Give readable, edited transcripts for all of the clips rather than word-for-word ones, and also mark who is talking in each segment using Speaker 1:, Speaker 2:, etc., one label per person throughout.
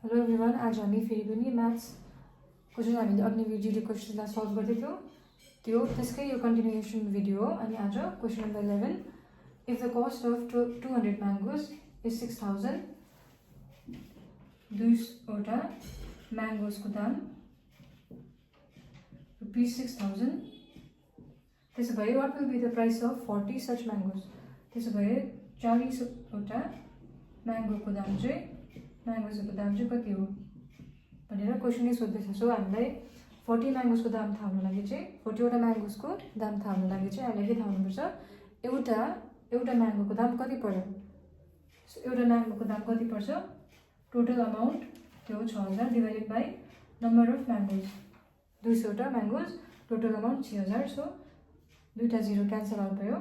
Speaker 1: Hello everyone, आज हामी फेरि पनि म्याथ्स को जुन हामीले अघि भिडियो क्वेसनलाई सल्भ गर्दै थियौँ त्यो त्यसकै यो कन्टिन्युएसन भिडियो हो। अनि आज question number 11, if the cost of 200 mangoes is 6000, 200वटा म्याङ्गोजको दाम ₹6000, त्यसो भए what will be the price of 40 such mangoes. त्यसो भए 40वटा म्याङ्गोको दाम चाहिँ कति हो भनेर क्वेसनले सोध्दैछ। सो हामीलाई 40 म्याङ्गोजको दाम थाहा हुनु लागि चाहिँ 40वटा म्याङ्गोजको दाम थाहा हुनु लागि चाहिँ हामीलाई के थाहा हुनुपर्छ, एउटा म्याङ्गोको दाम कति पर्यो। सो एउटा म्याङ्गोको दाम कति पर्छ, टोटल अमाउन्ट त्यो 6000 divided by number of mangoes, 200वटा म्याङ्गोज टोटल अमाउन्ट 6000। सो दुईवटा जिरो क्यान्सल आउट भयो,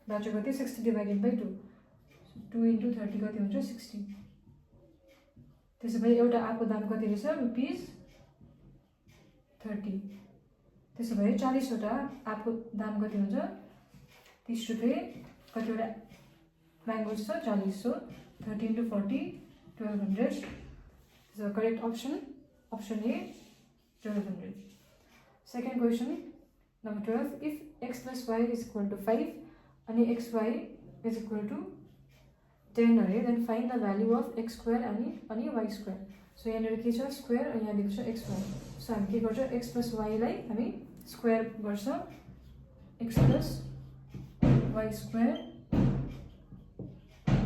Speaker 1: बाँचो कति 60 डिभाइडेड बाई 2, 2 × 30 कति हुन्छ 60। त्यसो भए एउटा आएको दाम कति रहेछ, ₹30। त्यसो भए 40वटा आएको दाम कति हुन्छ, 30 रुपियाँ। कतिवटा म्याङ्गोज छ 40, सो 30 × 40 1200। त्यसो correct option A 1200। Second question number 12, if x + y = 5 अनि xy = 10 अरे, then find the value of x² अनि y²। सो यहाँनिर के छ स्क्वायर अनि यहाँ दिएको छ xy। सो हामी के गर्छ, x + y लाई हामी स्क्वायर गर्छ, x + y²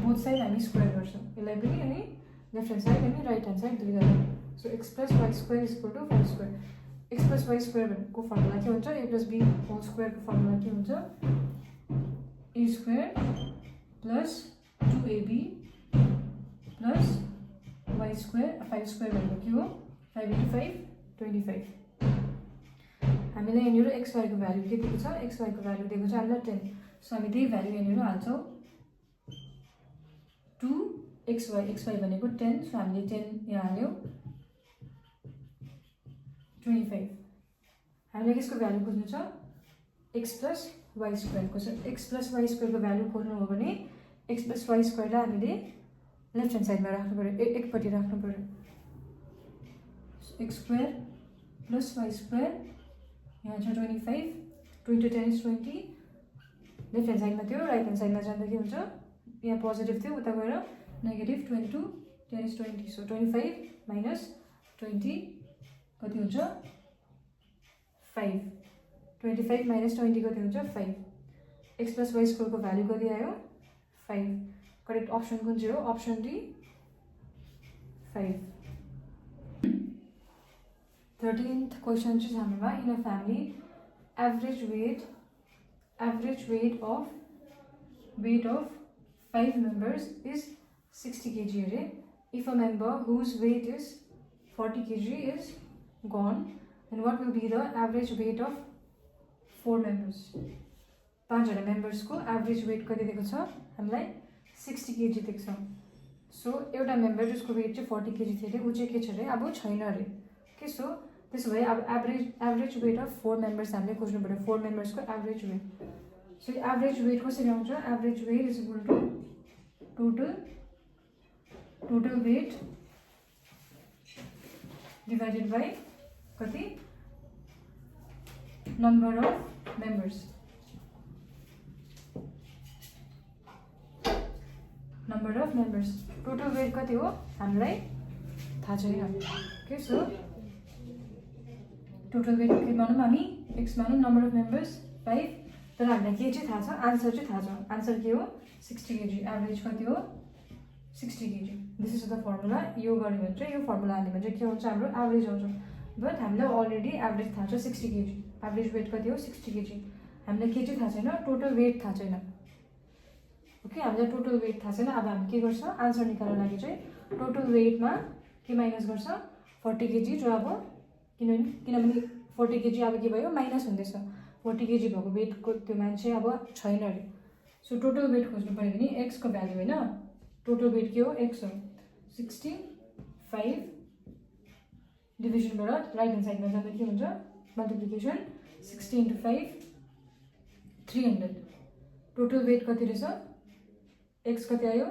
Speaker 1: बोथ साइड हामी स्क्वायर गर्छ यसलाई पनि, अनि लेफ्ट ह्यान्ड साइड अनि राइट ह्यान्ड साइड दुईजना। So x + y² = 5²। x + y² को फर्मुला के हुन्छ, a + b होल स्क्वायरको फर्मुला के हुन्छ, a² + 2ab + y² 5² भनेको के हो, 5 × 5 25। हामीले यहाँनिर xy को भ्यालु के दिएको छ, xy को भ्यालु दिएको छ हामीलाई 10। सो हामी त्यही भ्यालु यहाँनिर हाल्छौँ, 2xy भनेको 10, सो हामीले 10 यहाँ हाल्यौँ, 25। हामीले यसको भ्यालु खोज्नु छ x + y² को। x + y² को भ्यालु खोज्नु हो भने x + y² लाई हामीले लेफ्ट ह्यान्ड साइडमा राख्नु पऱ्यो, एकपट्टि राख्नु पऱ्यो। x² + y² यहाँ छ 25, 2 × 10 = 20। लेफ्ट ह्यान्ड साइडमा थियो, राइट ह्यान्ड साइडमा जाँदा के हुन्छ, यहाँ पोजिटिभ थियो उता गएर नेगेटिभ, 22 10 = 20। सो 25 - 20 कति हुन्छ 5। 25 - 20 कति हुन्छ 5। x + y² को भ्यालु कति आयो 5। करेक्ट अप्सन कुन चाहिँ हो, अप्सन डी 5। 13th क्वेसन चाहिँ हाम्रोमा, in a family average weight of 5 members is 60 kg अरे। If a member whose weight is 40 kg is gone, then what will be the average weight of 4 members। 5जना मेम्बर्सको average weight कति दिएको छ हामीलाई 60 kg दिएको छ। सो एउटा मेम्बर जसको वेट चाहिँ 40 kg थियो अरे, ऊ चाहिँ के छ अरे, अब छैन अरे के। सो त्यसो भए अब एभरेज वेट अफ 4 मेम्बर्स हामीले खोज्नु पऱ्यो, 4 मेम्बर्सको average weight. So average weight कसरी आउँछ, average weight is equal to total weight divided by कति, number of members. Total weight कति हो हामीलाई थाहा छैन के। सो टोटल वेट के मानौँ हामी, x मानौँ, नम्बर अफ मेम्बर्स 5, तर हामीलाई के चाहिँ थाहा छ, आन्सर चाहिँ थाहा छ। आन्सर के हो 60 kg, एभरेज कति हो 60 kg। This is the formula. यो गऱ्यो भने चाहिँ, यो फर्मुला हाल्यो भने चाहिँ के हुन्छ, हाम्रो एभरेज आउँछ। बट हामीलाई अलरेडी एभरेज थाहा छ 60 kg, एभरेज वेट कति हो 60 kg। हामीलाई के चाहिँ थाहा छैन, टोटल वेट थाहा छैन। ओके, हामीलाई टोटल वेट थाहा छैन। अब हामी के गर्छ, आन्सर निकाल्नु लागि चाहिँ टोटल वेटमा के माइनस गर्छ 40 kg, जो अब किनभने 40 kg अब के भयो माइनस हुँदैछ, 40 kg भएको वेटको त्यो मान्छे अब छैन अरे। सो टोटल वेट खोज्नु पऱ्यो भने x को भ्यालु होइन, टोटल वेट के हो x हो, 65 डिभिजनबाट राइट ह्यान्ड साइडमा जाँदा के हुन्छ, मल्टिप्लिकेसन 60 × 5 300। टोटल वेट कति रहेछ, x कति आयो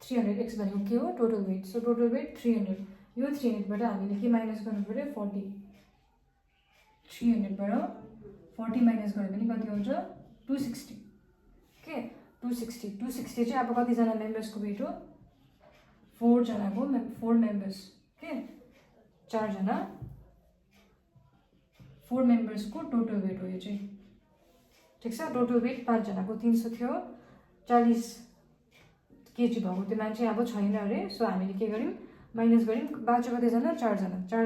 Speaker 1: 300, x भनेको के हो total weight. So total weight 300। यो 300बाट हामीले के माइनस गर्नु पर्यो 40 300बाट 40 माइनस गर्यो भने कति आउँछ 260 के 260 चाहिँ अब कतिजना मेम्बर्सको वेट हो 4 जनाको 4 मेम्बर्स के 4 जना 4 मेम्बर्सको टोटल वेट हो यो चाहिँ ठिक छ टोटल वेट 5 जनाको 300 थियो 40 केजी भएको त्यो मान्छे अब छैन अरे सो हामीले के गर्यौँ माइनस गर्यौँ बाँच्यो कतिजना 4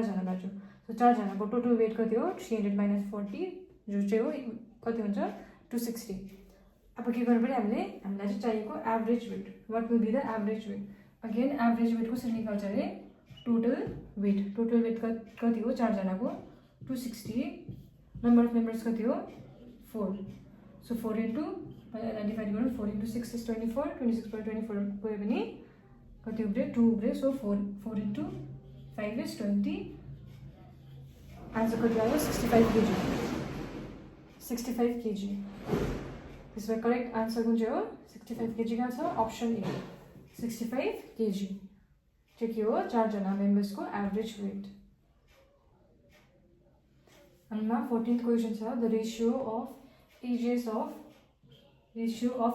Speaker 1: जना बाँच्यो सो 4 जनाको टोटल वेट कति हो 300 माइनस 40 जो चाहिँ हो कति हुन्छ 260 अब के गर्नु पर्यो हामीलाई चाहिँ चाहिएको average weight what will be the average weight again average weight कसरी निकाल्छ अरे टोटल वेट कति हो 4 जनाको 260 नम्बर अफ मेम्बर्स कति हो 4 सो 4 इन्टु डिभाइड गरौँ 4 इन्टु 6 इज 24 26/24 गयो भने कति उब्रियो 2 उब्रियो सो 4 इन्टु 5 इज 20 आन्सर कति आयो 65 केजी त्यसमा करेक्ट आन्सर कुन चाहिँ हो 65 केजी कहाँ छ अप्सन ए 65 केजी चाहिँ के हो 4 जना मेम्बर्सको एभरेज वेट अन्नमा 14th क्वेसन छ the ratio of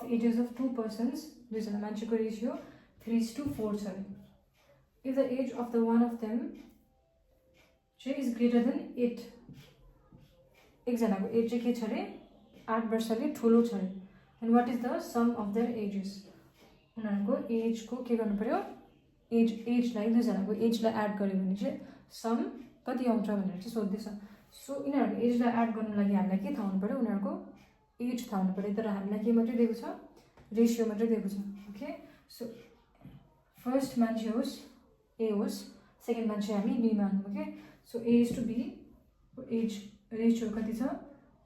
Speaker 1: ages of 2 persons दुईजना मान्छेको रेसियो 3:4 छ if the age of the one of them चाहिँ इज ग्रेटर देन 8 एकजनाको एज चाहिँ के छ अरे 8 वर्षले ठुलो छ अरे and what is the sum of their ages उनीहरूको एजको के गर्नु पर्यो एजलाई दुईजनाको एजलाई एड गर्यो भने चाहिँ सम कति आउँछ भनेर चाहिँ सोध्दैछ सो यिनीहरूको एजलाई एड गर्नु लागि हामीलाई के थाहा हुनु पर्यो उनीहरूको एज थाहा हुनु पर्यो तर हामीलाई के मात्रै दिएको छ रेसियो मात्रै दिएको छ ओके सो फर्स्ट मान्छे होस् ए होस् सेकेन्ड मान्छे हामी बी मानौँ okay so A is to B as ratio कति छ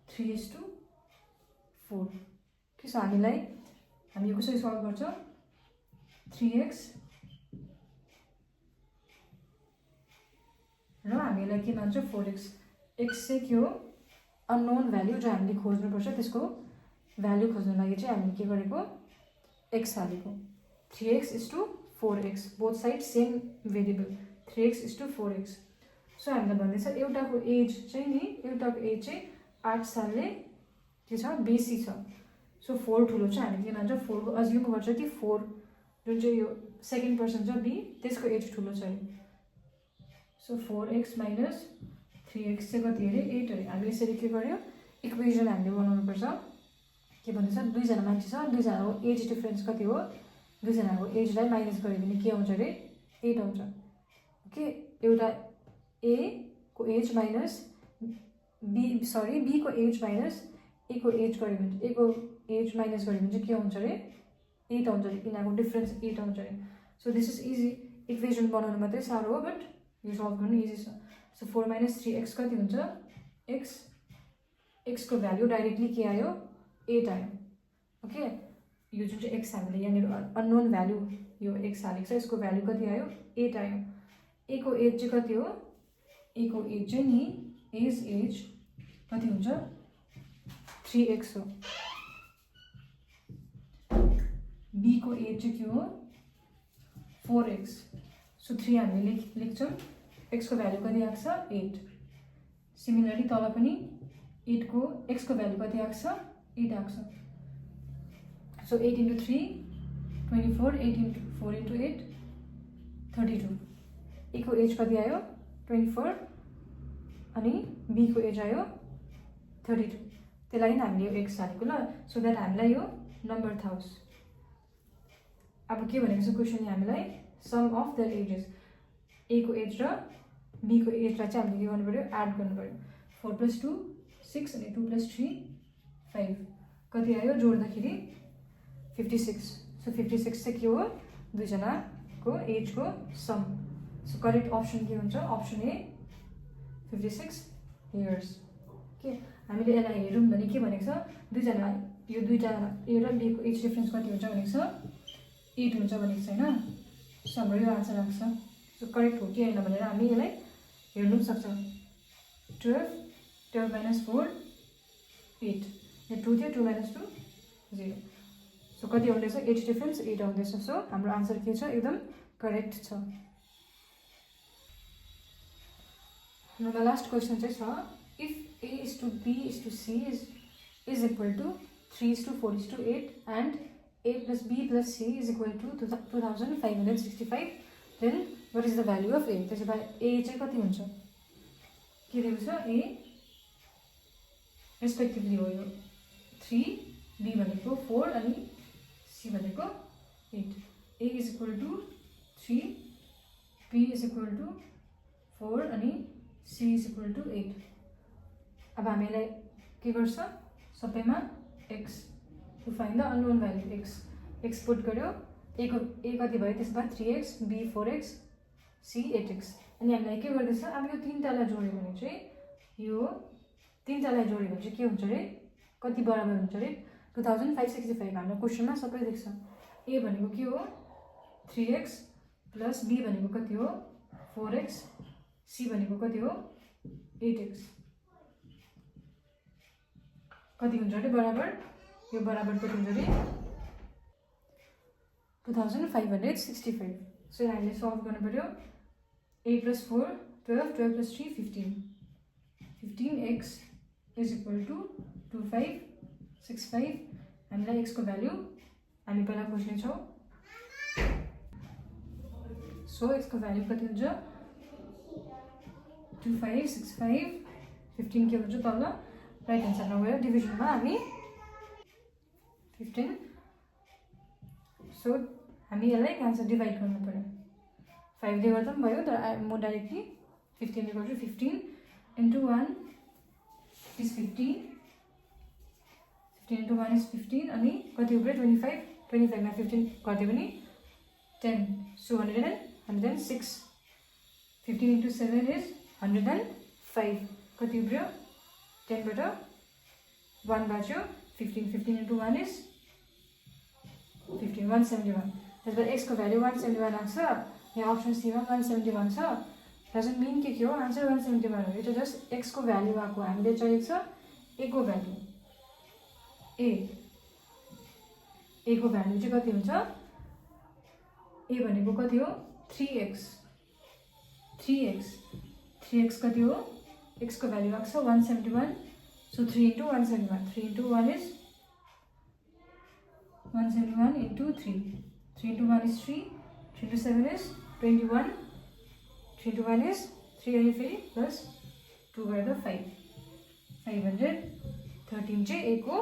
Speaker 1: 3:4 के सो हामी यो कसरी सल्भ गर्छौँ 3x र हामीलाई के मान्छौँ 4x x चाहिँ के हो अननोन भ्याल्यु जो हामीले खोज्नुपर्छ त्यसको भ्याल्यु खोज्नु लागि चाहिँ हामीले के गरेको x हालेको 3x is to 4x both side same variable 3x is to 4x so हामीलाई भन्दैछ एउटाको एज चाहिँ 8 सालले के छ बेसी छ सो 4 ठुलो छ हामी के भन्छ 4 को अज्युम गर्छ कि 4 जुन चाहिँ यो सेकेन्ड पर्सन छ बी त्यसको एज ठुलो छ सो 4x माइनस 3x चाहिँ कति अरे 8 अरे हामी यसरी के गर्यो इक्वेसन हामीले बनाउनुपर्छ के भन्दैछ दुईजना मान्छे छ दुईजनाको एज डिफरेन्स कति हो दुईजनाको एजलाई माइनस गर्यो भने के आउँछ अरे 8 आउँछ ओके एउटा ए को एज माइनस बी को एज माइनस ए को एज गर्यो भने ए को एज माइनस गर्यो भने चाहिँ के आउँछ अरे 8 आउँछ अरे यिनीहरूको डिफरेन्स 8 आउँछ अरे so this is easy equation बनाउनु मात्रै साह्रो हो बट यो सल्भ गर्नु इजी छ सो 4 माइनस 3x कति हुन्छ x को भ्याल्यु डाइरेक्टली के आयो 8 आयो ओके यो जुन चाहिँ x हामीले यहाँनिर अननोन भ्याल्यु यो x हालेको छ यसको भ्याल्यु कति आयो 8 आयो ए को एज चाहिँ कति हो ए को एज चाहिँ नि एज कति हुन्छ 3x हो बी को एज चाहिँ के हो 4x सो 3 हामीले लेख्छौँ x को भ्याल्यु कति आएको छ 8 सिमिलरली तल पनि 8 को x को भ्याल्यु कति आएको छ 8 आएको छ सो 8 इन्टु 3 24 8 इन्टु 4 इन्टु 8 32 ए को एज कति आयो 24 अनि बी को एज आयो 32 त्यसलाई हामीले यो x हालेको ल सो द्याट हामीलाई यो नम्बर थाहा होस् अब के भनेको छ क्वेसन हामीलाई सम अफ द एजेस ए को एज र बी को एजलाई चाहिँ हामीले के गर्नु पर्यो एड गर्नु पर्यो 4 + 2 6 अनि 2 + 3 5 कति आयो जोड्दाखेरि 56 सो 56 चाहिँ के हो दुईजनाको एजको सम सो करेक्ट अप्सन के हुन्छ अप्सन ए 56 इयर्स के हामीले यसलाई हेरौँ भने के भनेको छ दुईजना यो दुईटा ए र बी को एज डिफरेन्स कति हुन्छ भनेको छ 8 हुन्छ भनेको छ होइन सो हाम्रो यो आन्सर आएको छ सो करेक्ट हो कि होइन भनेर हामी यसलाई हेर्नु सक्छौँ 12 माइनस 4 8 यो 2 थियो 2 माइनस 2 0 सो कति आउँदैछ एज डिफरेन्स 8 आउँदैछ सो हाम्रो आन्सर के छ एकदम करेक्ट छ हाम्रोमा लास्ट क्वेसन चाहिँ छ if A is to B is to C is equal to 3:4:8 and A plus B plus C is equal to 2565, then what is the value of A? त्यसो भए A चाहिँ कति हुन्छ? के दिएको छ? A रेस्पेक्टिभली हो यो 3, B भनेको 4 अनि C भनेको 8. A is equal to 3, B is equal to 4 अनि C is equal to 8. अब हामीलाई के गर्छ? सबैमा x to find the unknown value x put गर्यो. A कति भयो? त्यसमा 3x, B 4x, C 8x. अनि हामीलाई के गर्दैछ? अब यो तीनटालाई जोड्यो भने चाहिँ यो तीनटालाई जोड्यो भने चाहिँ के हुन्छ रे? कति बराबर हुन्छ रे? 2565. हाम्रो क्वेसनमा सबै देख्छ. A भनेको के हो? 3x प्लस B भनेको कति हो? 4x, C भनेको कति हो? 8x. कति हुन्छ रे बराबर? यो बराबर कति हुन्छ रे? 2565. सो हामीले सल्भ गर्नु पर्यो. 8 plus 4 12, 12 plus 3 15. 15x is equal to 2565. हामीलाई x को भ्यालु हामी पहिला खोज्ने छौं. सो x को भ्यालु कति हुन्छ? 2565. 15 के हुन्छ तल राइट ह्यान्ड साइडमा गयो. डिभिजनमा हामी 15. सो हामी यसलाई आन्सर डिभाइड गर्नु पर्यो. 5 ले गर्दा पनि भयो तर म डाइरेक्टली 15 ले गर्छु. 15 into 1 is 15. 15 into 1 is 15 अनि कति हो 25. 25 मा 15 गर्दियो भने 10. So 106. 15 into 7 is 105. कति हो 10 बाट 1 बाँच्यो. 15 into 1 is 15. 171. त्यसबाट x को भ्यालु 171 आउँछ. यहाँ अप्सन सी मा 171 छ. डजन्ट मिन के हो? आन्सर 171 हो. यो जस्ट x को भ्यालु आको. हामीले चाहिएको छ a को भ्यालु. a को भ्यालु चाहिँ कति हुन्छ? a भनेको कति हो? 3x. 3x कति हो? x को भ्यालु आएको छ 171. So 3 into 171. 3 into 1 is 171 into 3. 3 into 1 is 3. 3 into 7 is 21. 3 into 1 is 3 and 3 plus 2 गरेर 5. 513 चाहिँ a को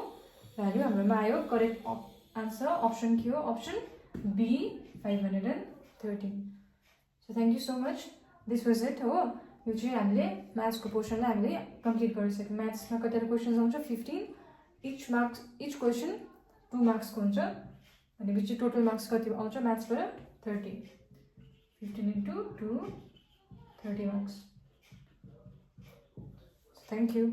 Speaker 1: भ्यालु हाम्रोमा आयो. करेक्ट आन्सर अप्सन के हो? Option B 513. So thank you so much. This was it हो. यो चाहिँ हामीले म्याथ्सको पोर्सनलाई हामीले कम्प्लिट गरिसक्यौँ. म्याथ्समा कतिवटा क्वेसन्स आउँछ? 15. इच क्वेसन 2 मार्क्सको हुन्छ. भनेपछि टोटल मार्क्स कति आउँछ म्याथ्सबाट? 30. 15 into 2 30 marks. Thank you.